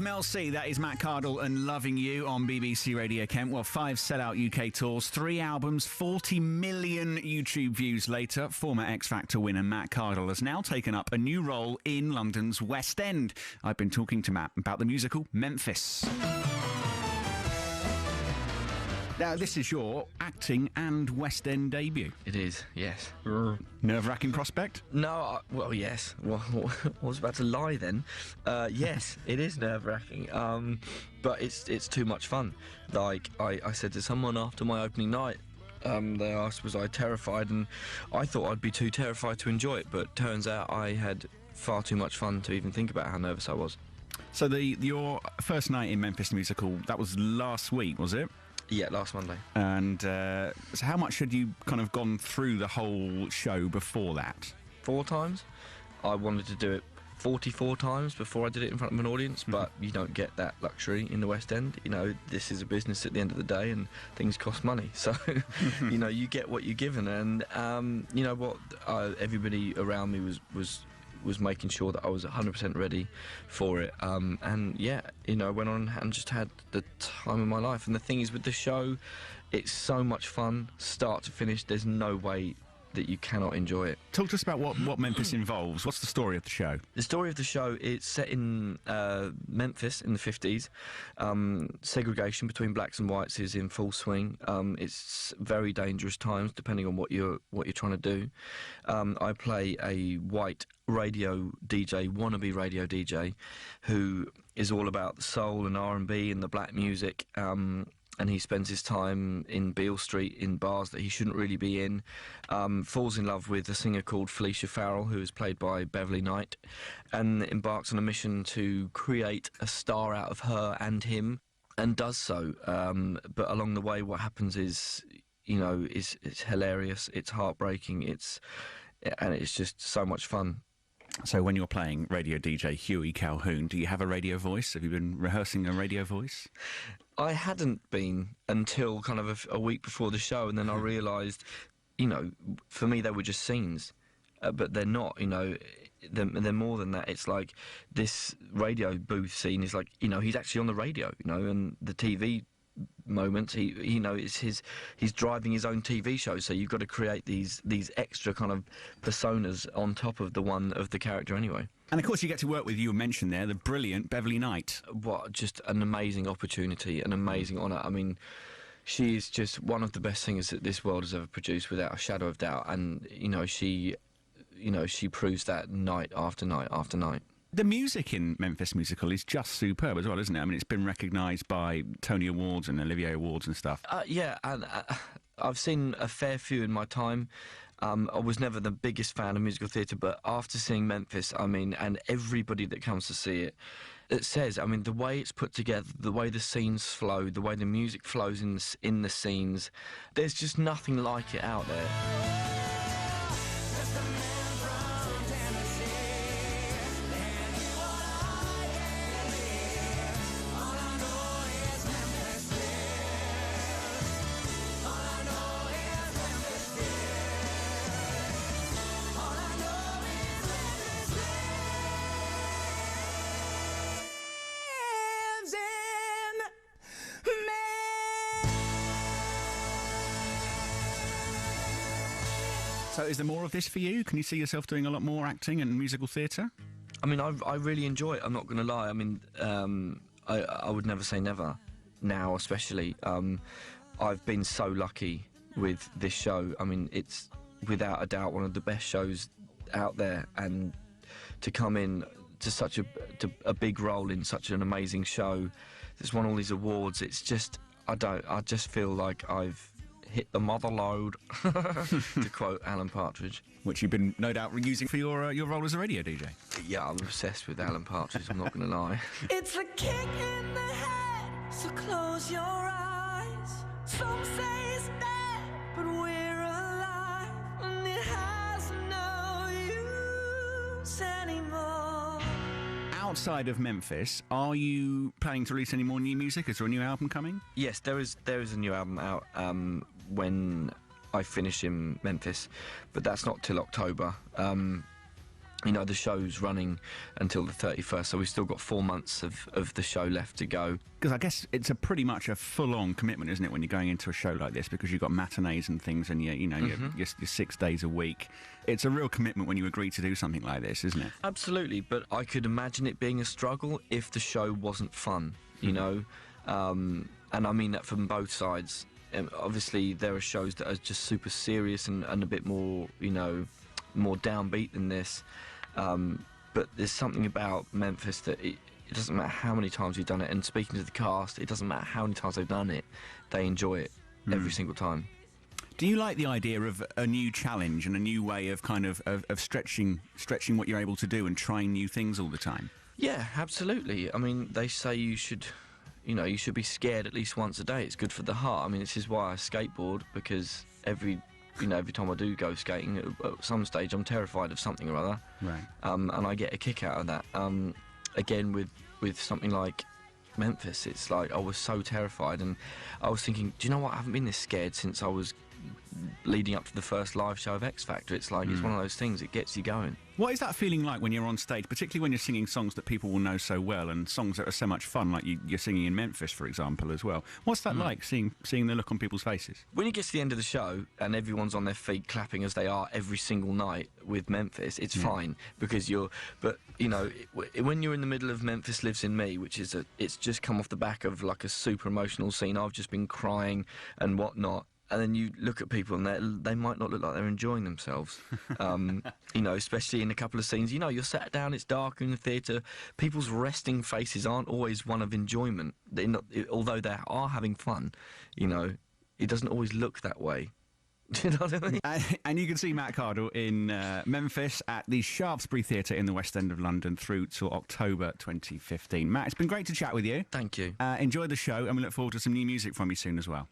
Mel C, that is Matt Cardle and Loving You on BBC Radio Kent. Well, 5 sell-out UK tours, 3 albums, 40 million YouTube views later. Former X Factor winner Matt Cardle has now taken up a new role in London's West End. I've been talking to Matt about the musical Memphis. Now, this is your acting and West End debut. It is, yes. Nerve-wracking prospect? No, well, yes. Well, I was about to lie then. Yes, it is nerve-wracking, but it's too much fun. Like, I said to someone after my opening night, they asked, was I terrified? And I thought I'd be too terrified to enjoy it, but turns out I had far too much fun to even think about how nervous I was. So your first night in Memphis musical, that was last week, was it? Yeah, last Monday. And so how much had you kind of gone through the whole show before that? 4 times. I wanted to do it 44 times before I did it in front of an audience, but you don't get that luxury in the West End. You know, this is a business at the end of the day, and things cost money. So, you know, you get what you're given. And you know what? Everybody around me was making sure that I was 100% ready for it, and yeah, you know, I went on and just had the time of my life. And the thing is, with the show, it's so much fun, start to finish. There's no way that you cannot enjoy it. Talk to us about what Memphis involves. What's the story of the show? The story of the show, it's set in Memphis in the 50s. Segregation between blacks and whites is in full swing. It's very dangerous times, depending on what you're trying to do. I play a white radio DJ, wannabe radio DJ, who is all about the soul and R&B and the black music. And he spends his time in Beale Street in bars that he shouldn't really be in, falls in love with a singer called Felicia Farrell, who is played by Beverly Knight, and embarks on a mission to create a star out of her and him, and does so. But along the way, what happens is, you know, it's hilarious, it's heartbreaking, and it's just so much fun. So when you're playing radio DJ Huey Calhoun, do you have a radio voice? Have you been rehearsing a radio voice? I hadn't been until kind of a week before the show, and then I realised, you know, for me they were just scenes, but they're not, you know, they're more than that. It's like this radio booth scene is like, you know, he's actually on the radio, you know, and the TV moments, you know, he's driving his own TV show, so you've got to create these extra kind of personas on top of the one of the character anyway. And of course you get to work with, you mentioned there, the brilliant Beverly Knight. What, just an amazing opportunity, an amazing honour. I mean, she is just one of the best singers that this world has ever produced, without a shadow of doubt, and you know, she proves that night after night after night. The music in Memphis musical is just superb as well, isn't it? I mean, it's been recognised by Tony Awards and Olivier Awards and stuff. Yeah, and I've seen a fair few in my time. I was never the biggest fan of musical theatre, but after seeing Memphis, I mean, and everybody that comes to see it, it says, I mean, the way it's put together, the way the scenes flow, the way the music flows in the scenes, there's just nothing like it out there. So is there more of this for you? Can you see yourself doing a lot more acting and musical theatre? I mean, I really enjoy it, I'm not going to lie. I mean, I would never say never, now especially. I've been so lucky with this show. I mean, it's without a doubt one of the best shows out there, and to come in to such a big role in such an amazing show that's won all these awards, it's just, I just feel like I've hit the mother load, to quote Alan Partridge. Which you've been, no doubt, using for your role as a radio DJ. Yeah, I'm obsessed with Alan Partridge, I'm not going to lie. It's a kick in the head, so close your eyes. Some say it's dead, but we're alive, and it has no use anymore. Outside of Memphis, are you planning to release any more new music? Is there a new album coming? Yes, there is a new album out when I finish in Memphis, but that's not till October. you know, the show's running until the 31st, so we've still got 4 months of the show left to go. Because I guess it's pretty much a full-on commitment, isn't it, when you're going into a show like this, because you've got matinees and things, and you're 6 days a week. It's a real commitment when you agree to do something like this, isn't it? Absolutely, but I could imagine it being a struggle if the show wasn't fun, you know, and I mean that from both sides. Obviously, there are shows that are just super serious and a bit more, you know, more downbeat than this. But there's something about Memphis that it doesn't matter how many times you've done it, and speaking to the cast, it doesn't matter how many times they've done it, they enjoy it every single time. Do you like the idea of a new challenge and a new way of kind of stretching what you're able to do and trying new things all the time? Yeah, absolutely. I mean, they say you should be scared at least once a day. It's good for the heart. I mean, this is why I skateboard, because every time I do go skating, at some stage I'm terrified of something or other. Right. And I get a kick out of that. Again, with something like Memphis, it's like I was so terrified, and I was thinking, do you know what? I haven't been this scared since I was leading up to the first live show of X Factor. It's like it's one of those things, it gets you going. What is that feeling like when you're on stage, particularly when you're singing songs that people will know so well, and songs that are so much fun, like you're singing in Memphis, for example, as well? What's that like, seeing the look on people's faces? When you get to the end of the show and everyone's on their feet clapping as they are every single night with Memphis, it's fine, because but you know, when you're in the middle of Memphis Lives in Me, which is it's just come off the back of like a super emotional scene. I've just been crying and whatnot. And then you look at people and they might not look like they're enjoying themselves, you know, especially in a couple of scenes. You know, you're sat down, it's dark in the theatre. People's resting faces aren't always one of enjoyment. Although they are having fun, you know, it doesn't always look that way. Do you know what I mean? And you can see Matt Cardle in Memphis at the Shaftesbury Theatre in the West End of London through till October 2015. Matt, it's been great to chat with you. Thank you. Enjoy the show, and we look forward to some new music from you soon as well.